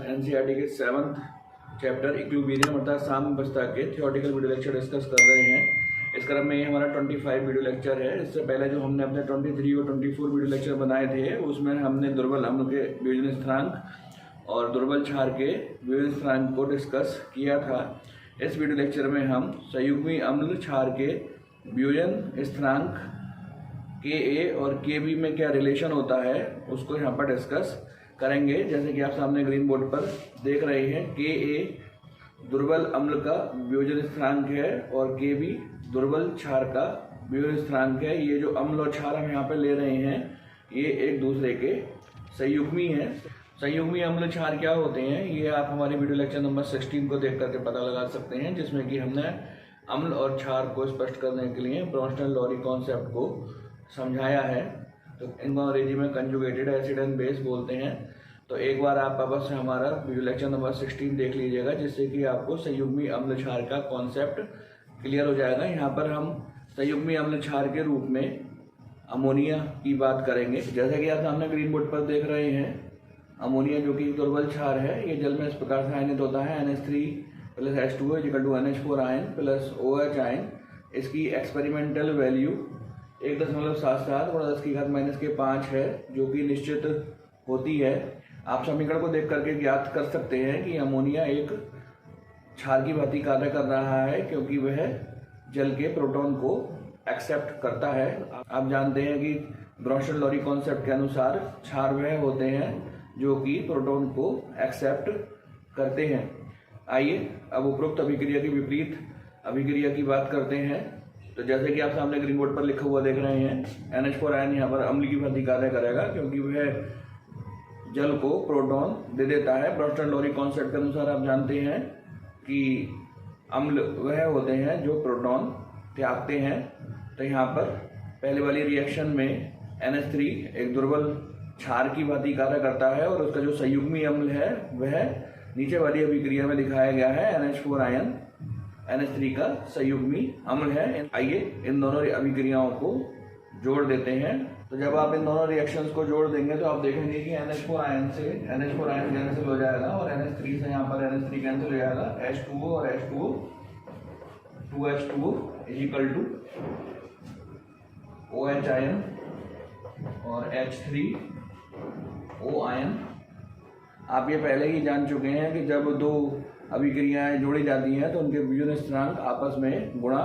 NCERT के 7th chapter equilibrium अर्थात साम्यावस्था के थियोरेटिकल वीडियो लेक्चर डिस्कस कर रहे हैं। इस क्रम में ये हमारा 25 वीडियो लेक्चर है। इससे पहले जो हमने अपने 23 और 24 वीडियो लेक्चर बनाए थे उसमें हमने दुर्बल अम्ल के वियोजन स्थिरांक और दुर्बल क्षार के वियोजन स्थिरांक को डिस्कस किया था। इस वीडियो लेक्चर में हम संयुग्मी अम्ल क्षार के वियोजन स्थिरांक Ka और Kb में क्या रिलेशन होता है उसको यहाँ पर डिस्कस करेंगे। जैसे कि आप सामने ग्रीन बोर्ड पर देख रहे हैं, Ka दुर्बल अम्ल का वियोजन स्थिरांक है और Kb दुर्बल क्षार का वियोजन स्थिरांक है। ये जो अम्ल और क्षार हम यहाँ पे ले रहे हैं ये एक दूसरे के संयुग्मी हैं। संयुग्मी अम्ल क्षार क्या होते हैं ये आप हमारे वीडियो लेक्चर नंबर 16 को देख करके पता लगा सकते हैं, जिसमें कि हमने अम्ल और क्षार को स्पष्ट करने के लिए ब्रोंस्टन-लॉरी कॉन्सेप्ट को समझाया है। तो इनको अंग्रेजी में कंजुगेटेड एसिड एंड बेस बोलते हैं। तो एक बार आप वापस से हमारा वीडियो लेक्चर नंबर 16 देख लीजिएगा, जिससे कि आपको संयुग्मी अम्ल क्षार का कॉन्सेप्ट क्लियर हो जाएगा। यहाँ पर हम संयुग्मी अम्ल क्षार के रूप में अमोनिया की बात करेंगे। जैसा कि आप सामने ग्रीन बोर्ड पर देख रहे हैं, अमोनिया जो कि दुर्बल क्षार है ये जल में इस प्रकार से आयनित होता है NH3 + H2O = NH4 ion + OH ion. इसकी एक्सपेरिमेंटल वैल्यू 1.77 × 10⁻⁵ है, जो कि निश्चित होती है। आप समीकरण को देख करके ज्ञात कर सकते हैं कि अमोनिया एक क्षार की भांति कार्य कर रहा है, क्योंकि वह जल के प्रोटॉन को एक्सेप्ट करता है। आप जानते हैं कि ब्रोंस्टन-लॉरी कॉन्सेप्ट के अनुसार क्षार वह होते हैं जो कि प्रोटॉन को एक्सेप्ट करते हैं। आइए अब उपरोक्त अभिक्रिया की विपरीत अभिक्रिया की बात करते हैं। तो जैसे कि आप सामने ग्रीन बोर्ड पर लिखा हुआ देख रहे हैं, NH4 आयन यहाँ पर अम्ल की भांति कार्य करेगा, क्योंकि वह जल को प्रोटॉन दे देता है। ब्रोंस्टन-लॉरी कॉन्सेप्ट के अनुसार आप जानते हैं कि अम्ल वह होते हैं जो प्रोटॉन त्यागते हैं। तो यहाँ पर पहले वाली रिएक्शन में NH3 एक दुर्बल क्षार की भांति कार्य करता है और उसका जो संयुग्मी अम्ल है वह नीचे वाली अभिक्रिया में दिखाया गया है। NH4 आयन NH3 का संयुग्मी अम्ल है। आइए इन दोनों अभिक्रियाओं को जोड़ देते हैं। तो जब आप इन दोनों रिएक्शंस को जोड़ देंगे तो आप देखेंगे कि NH4 आयन से NH4 आयन कैंसिल हो जाएगा और NH3 से यहाँ पर NH3 कैंसिल हो जाएगा। H2O और H2O 2H2O = OH आयन और H3O आयन। आप ये पहले ही जान चुके हैं कि जब दो अभिक्रियाएं जोड़ी जाती हैं तो उनके वियोजन स्थिरांक आपस में गुणा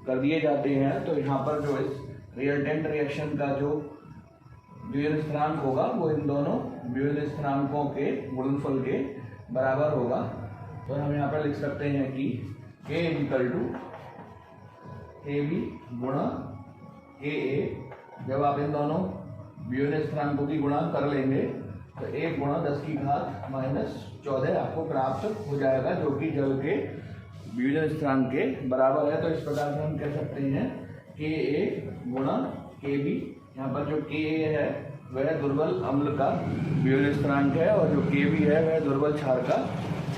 कर दिए जाते हैं। तो यहाँ पर जो इस रिजल्टेंट रिएक्शन का जो वियोजन स्थिरांक होगा वो इन दोनों वियोजन स्थिरांकों के गुणनफल के बराबर होगा। तो हम यहाँ पर लिख सकते हैं कि K = Kb गुणा Ka। जब आप इन दोनों वियोजन स्थिरांकों की गुणा कर लेंगे तो 1 × 10⁻⁻14 आपको प्राप्त हो जाएगा, जो कि जल के वियोजन स्थिरांक के बराबर है। तो इस प्रकार से हम कह सकते हैं Ka गुणा Kb। यहाँ पर जो Ka है वह दुर्बल अम्ल का वियोजन स्थिरांक है और जो Kb है वह दुर्बल क्षार का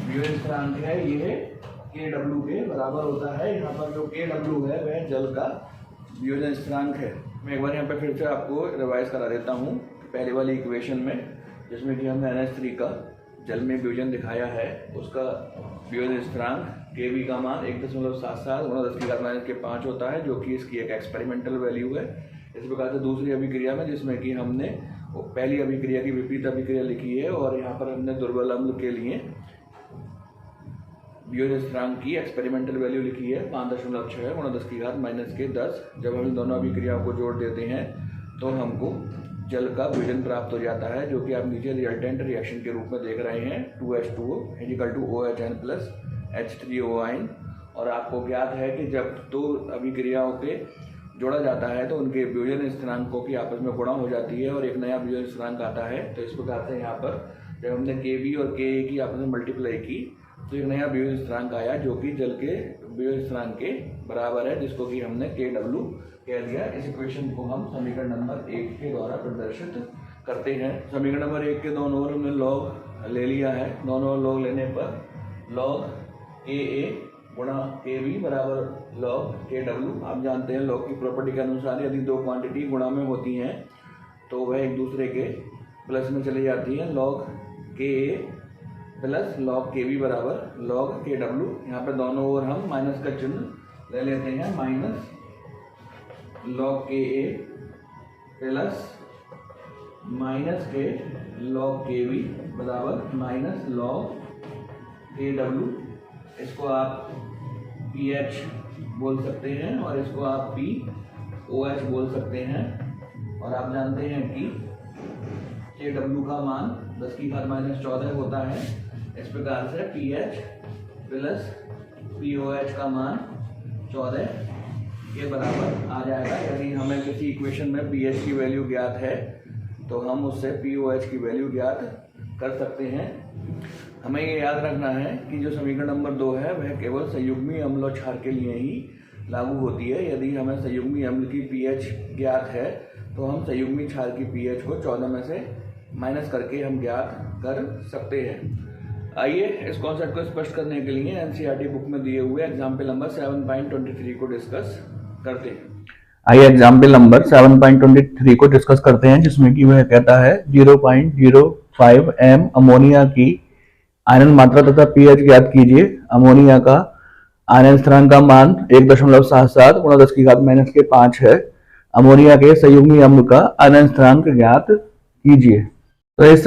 वियोजन स्थिरांक है। यह Kw के बराबर होता है। यहाँ पर जो Kw है वह जल का वियोजन स्थिरांक है। मैं एक बार यहाँ पर फिर से आपको रिवाइज करा देता हूँ। पहले वाली इक्वेशन में जिसमें कि हमने NH3 का जल में वियोजन दिखाया है, उसका वियोजन स्थिरांक Kb का मान 1.77 × 10⁻⁵ होता है, जो कि इसकी एक एक्सपेरिमेंटल वैल्यू है। इस प्रकार से दूसरी अभिक्रिया में जिसमें कि हमने पहली अभिक्रिया की विपरीत अभिक्रिया लिखी है और यहाँ पर हमने दुर्बल अम्ल के लिए वियोजन स्थिरांक की एक्सपेरिमेंटल वैल्यू लिखी है 5.6 × 10⁻⁻10। जब हम इन दोनों अभिक्रियाओं को जोड़ देते हैं तो हमको जल का वियोजन प्राप्त हो जाता है, जो कि आप नीचे रिजल्टेंट रिएक्शन के रूप में देख रहे हैं। 2H2O = OH ion + H3O ion. और आपको ज्ञात है कि जब दो अभिक्रियाओं के जोड़ा जाता है तो उनके वियोजन स्थिरांकों की आपस में गुणा हो जाती है और एक नया वियोजन स्थिरांक आता है। तो इस प्रकार से यहाँ पर जब हमने Kb और Ka की आपस में मल्टीप्लाई की तो एक नया वियोजन स्थिरांक आया, जो कि जल के वियोजन स्थिरांक के बराबर है, जिसको कि हमने Kw कह दिया। इस इक्वेशन को हम समीकरण नंबर 1 के द्वारा प्रदर्शित करते हैं। समीकरण नंबर 1 के दोनों ओर हमने लॉग ले लिया है। दोनों ओर लॉग लेने पर लॉग Ka गुणा Kb बराबर लॉग Kw। आप जानते हैं लॉग की प्रॉपर्टी के अनुसार यदि दो क्वांटिटी गुणा में होती हैं तो वह एक दूसरे के प्लस में चली जाती है। Log Ka plus log KB बराबर log KW। यहाँ पे दोनों ओर हम माइनस का चिन्ह ले लेते हैं, minus log KA plus minus के log KB बराबर माइनस log KW। इसको आप PH बोल सकते हैं और इसको आप POH बोल सकते हैं। और आप जानते हैं कि KW का मान 10 की घात -14 होता है। इस प्रकार से PH प्लस POH का मान 14 के बराबर आ जाएगा। यदि हमें किसी इक्वेशन में PH की वैल्यू ज्ञात है तो हम उससे POH की वैल्यू ज्ञात कर सकते हैं। हमें ये याद रखना है कि जो समीकरण नंबर 2 है वह केवल संयुग्मी अम्ल और क्षार के लिए ही लागू होती है। यदि हमें संयुग्मी अम्ल की pH ज्ञात है तो हम संयुग्मी क्षार की pH को 14 में से माइनस करके हम ज्ञात कर सकते हैं। आइए इस कॉन्सेप्ट को स्पष्ट करने के लिए एनसीईआरटी बुक में दिए हुए एग्जाम्पल नंबर 7.23 को डिस्कस करते हैं। आइए एग्जाम्पल नंबर 7.23 को डिस्कस करते हैं, जिसमें कि वह कहता है 0.05 m अमोनिया की आयरन मात्रा तथा पीएच ज्ञात कीजिए। अमोनिया का आयरन स्थिरांक का मान 1.77 गुणा 10 की घात -5 है। अमोनिया के संयुग्मी अम्ल का आयरन स्थिरांक ज्ञात कीजिए। तो इस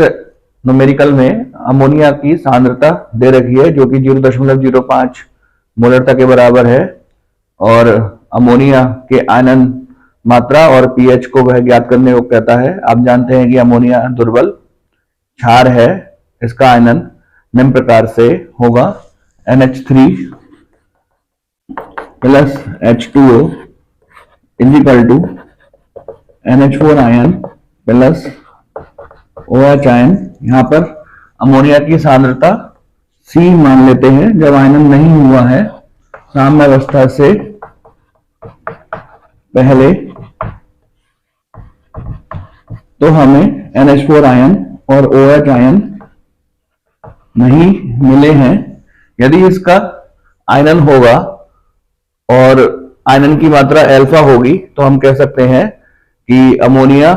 न्यूमेरिकल में अमोनिया की सांद्रता दे रखी है जो कि 0.05 मोलरता के बराबर है और अमोनिया के आयनन मात्रा और पीएच को वह ज्ञात करने को कहता है। आप जानते हैं कि अमोनिया दुर्बल क्षार है। इसका आयनन निम्न प्रकार से होगा NH3 plus H2O is equal to NH4 ion plus OH ion. यहाँ पर अमोनिया की सांद्रता C मान लेते हैं। जब आयनन नहीं हुआ है साम्यावस्था से पहले तो हमें NH4 आयन और OH आयन नहीं मिले हैं। यदि इसका आयनन होगा और आयनन की मात्रा अल्फा होगी तो हम कह सकते हैं कि अमोनिया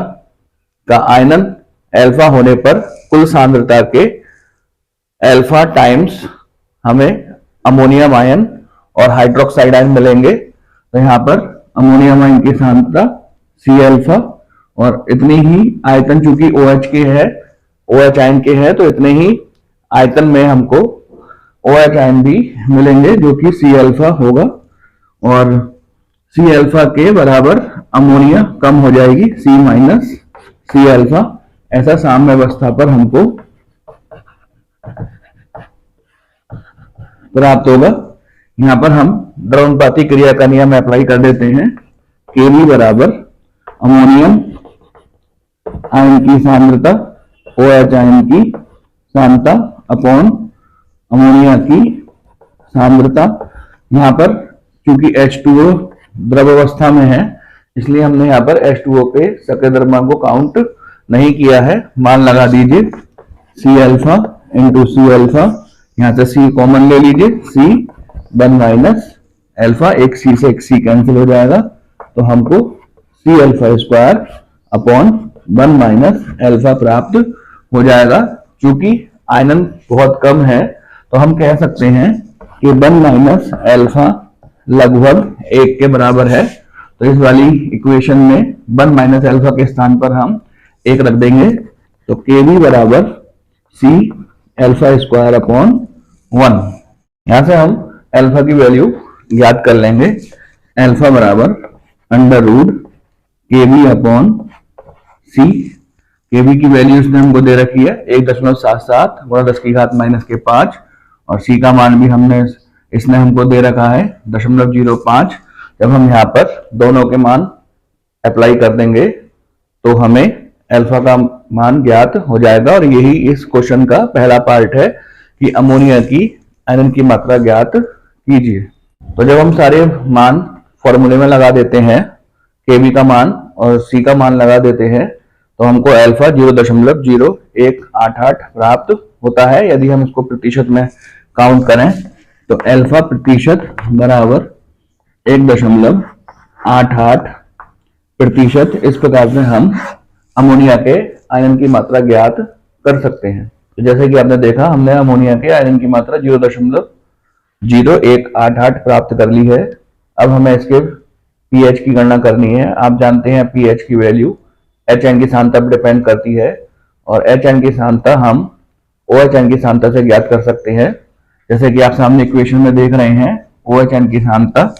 का आयनन अल्फा होने पर कुल सांद्रता के अल्फा टाइम्स हमें अमोनियम आयन और हाइड्रोक्साइड आयन मिलेंगे। तो यहाँ पर अमोनियम आयन की सांद्रता C अल्फा और इतनी ही आयतन, चूंकि OH के है, OH आयन के है, तो इतने ही आयतन में हमको OH आयन भी मिलेंगे जो कि C अल्फा होगा और C अल्फा के बराबर अमोनिया कम हो जाएगी, C माइनस C अल्फा। ऐसा साम्य अवस्था पर हमको प्राप्त होगा। यहाँ पर हम द्रवणपाती क्रिया का नियम अप्लाई कर देते हैं। Kb बराबर अमोनियम आयन की सांद्रता OH आयन की सांद्रता अपॉन अमोनिया की सांद्रता। यहाँ पर चूंकि H2O द्रव अवस्था में है इसलिए हमने यहाँ पर H2O के सक्रिय द्रव्यमान को काउंट नहीं किया है। मान लगा दीजिए C alpha into C alpha, यहाँ से C कॉमन ले लीजिए, C 1 माइनस अल्फा, एक C से एक C कैंसिल हो जाएगा तो हमको C alpha square upon 1 minus alpha प्राप्त हो जाएगा। चूंकि आयनन बहुत कम है तो हम कह सकते हैं कि 1 माइनस अल्फा लगभग 1 के बराबर है। तो इस वाली इक्वेशन में 1 माइनस अल्फा के स्थान पर हम 1 रख देंगे तो Kb बराबर C अल्फा स्क्वायर अपॉन 1। यहां से हम अल्फा की वैल्यू ज्ञात कर लेंगे। अल्फा बराबर under root Kb upon C। Kb की वैल्यू इसने हमको दे रखी है 1.77 गुणा 10 की घात -5 और C का मान भी हमने इसने हमको दे रखा है 0.05। जब हम यहाँ पर दोनों के मान अप्लाई कर देंगे तो हमें अल्फा का मान ज्ञात हो जाएगा और यही इस क्वेश्चन का पहला पार्ट है कि अमोनिया की आयरन की मात्रा ज्ञात कीजिए। तो जब हम सारे मान फॉर्मूले में लगा देते हैं, Kb का मान और C का मान लगा देते हैं तो हमको अल्फा 0.0188 प्राप्त होता है। यदि हम इसको प्रतिशत में काउंट करें तो अल्फा प्रतिशत बराबर 1.88 प्रतिशत। इस प्रकार से हम अमोनिया के आयन की मात्रा ज्ञात कर सकते हैं। तो जैसे कि आपने देखा, हमने अमोनिया के आयरन की मात्रा 0.0188 प्राप्त कर ली है। अब हमें इसके पीएच की गणना करनी है। आप जानते हैं पीएच की वैल्यू HN की सांद्रता पर डिपेंड करती है, और HN की सांद्रता हम OHN की सांद्रता से ज्ञात कर सकते हैं। जैसे कि आप सामने इक्वेशन में देख रहे हैं, OHN की सांद्रता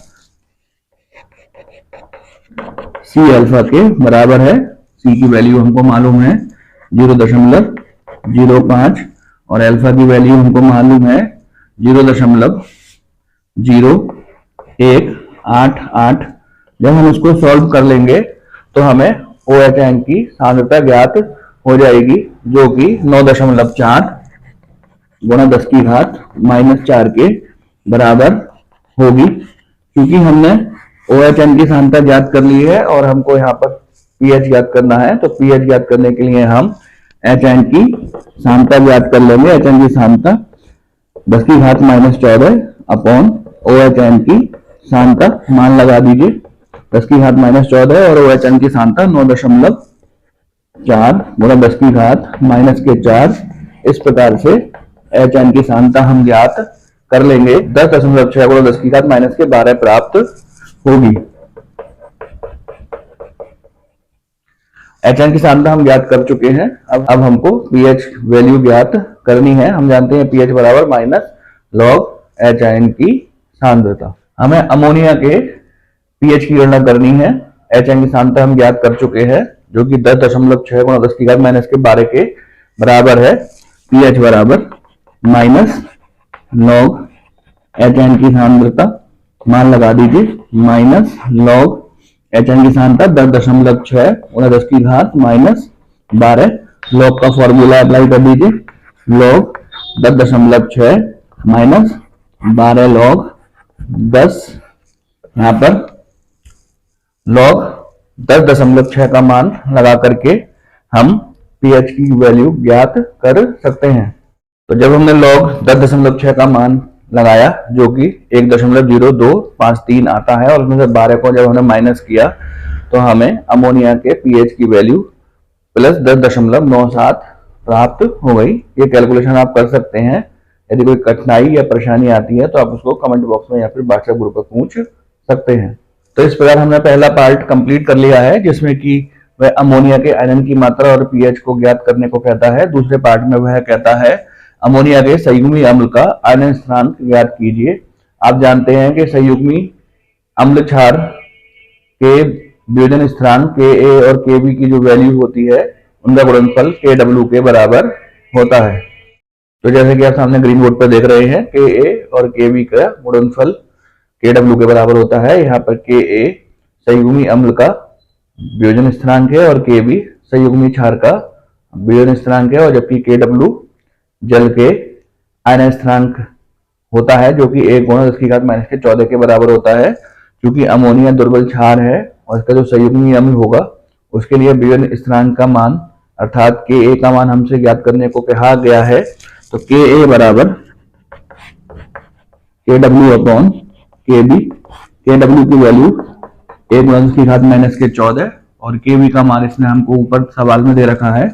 C अल्फा के बराबर है। C की वैल्यू हमको मालूम है 0.05 और अल्फा की वैल्यू हमको मालूम है 0.0188। जब हम उसको सॉल्व कर लेंगे तो हमें OHN की सांद्रता ज्ञात हो जाएगी, जो कि 9.4 गुणा 10 की घात -4 के बराबर होगी। क्योंकि हमने OHN की सांद्रता ज्ञात कर ली है और हमको यहाँ पर pH ज्ञात करना है, तो pH ज्ञात करने के लिए हम HN की सांद्रता ज्ञात कर लेंगे। HN की सांद्रता 10 की घात -14 अपॉन OHN की सांद्रता मान लगा दीजिए 10 की घात -14 और OHN की सांद्रता 9.4 गुणा 10 की घात -4। इस प्रकार से HN की सांद्रता हम ज्ञात कर लेंगे। 10.6 गुणा 10 की घात -12 प्राप्त होगी। HN की सांद्रता हम ज्ञात कर चुके हैं। अब हमको pH वैल्यू ज्ञात करनी है। हम जानते हैं pH बराबर -log HN की सांद्रता। हमें अमोनिया के pH की गणना करनी है। HN की सांद्रता हम ज्ञात कर चुके हैं, जो कि 10.6 गुणा 10 की घात -12 के बराबर है। pH बराबर -log HN की सांद्रता मान लगा दीजिए -log HN की सांद्रता 10.6 गुणा 10 की घात -12। log का फॉर्मूला अप्लाई कर दीजिए, log 10.6 -12 log 10। यहाँ पर log 10.6 का मान लगा करके हम pH की वैल्यू ज्ञात कर सकते हैं। तो जब हमने log 10.6 का मान लगाया, जो कि 1.0253 आता है, और उसमें से 12 को जब हमने माइनस किया तो हमें अमोनिया के pH की वैल्यू +10.97 प्राप्त हो गई। ये कैलकुलेशन आप कर सकते हैं। यदि कोई कठिनाई या परेशानी आती है तो आप उसको कमेंट बॉक्स में या फिर व्हाट्सएप ग्रुप पर पूछ सकते हैं। तो इस प्रकार हमने पहला पार्ट कंप्लीट कर लिया है, जिसमें कि वह अमोनिया के आयरन की मात्रा और pH को ज्ञात करने को कहता है। दूसरे पार्ट में वह कहता है अमोनिया के संयुग्मी अम्ल का आयरन स्थिरांक ज्ञात कीजिए। आप जानते हैं कि संयुग्मी अम्ल क्षार के वियोजन स्थिरांक Ka और Kb की जो वैल्यू होती है, उनका गुणनफल Kw के बराबर होता है। तो जैसे कि आप सामने ग्रीन बोर्ड पर देख रहे हैं, Ka और Kb का गुणनफल Kw के बराबर होता है। यहाँ पर Ka संयुग्मी अम्ल का वियोजन स्थिरांक है और Kb संयुग्मी क्षार का वियोजन स्थिरांक है, और जबकि Kw जल के आयन स्थिरांक होता है, जो कि 1 गुणा 10 की घात -14 के बराबर होता है। क्योंकि अमोनिया दुर्बल क्षार है और इसका जो संयुग्मी अम्ल होगा उसके लिए वियोजन स्थिरांक का मान अर्थात Ka का मान हमसे ज्ञात करने को कहा गया है। तो Ka बराबर Kw अपॉन Kb। Kw की वैल्यू 1 गुणा 10 की घात -14 और Kb का मान इसने हमको ऊपर सवाल में दे रखा है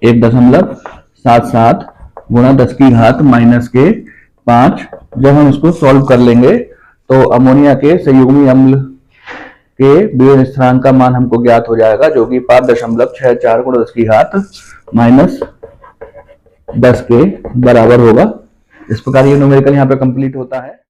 1.77 गुणा 10 की घात -5। जब हम इसको सॉल्व कर लेंगे तो अमोनिया के संयुग्मी अम्ल के वियोजन स्थिरांक का मान हमको ज्ञात हो जाएगा, जो कि 5.64 गुणा 10 की घात -10 के बराबर होगा। इस प्रकार ये न्यूमेरिकल यहाँ पे कंप्लीट होता है।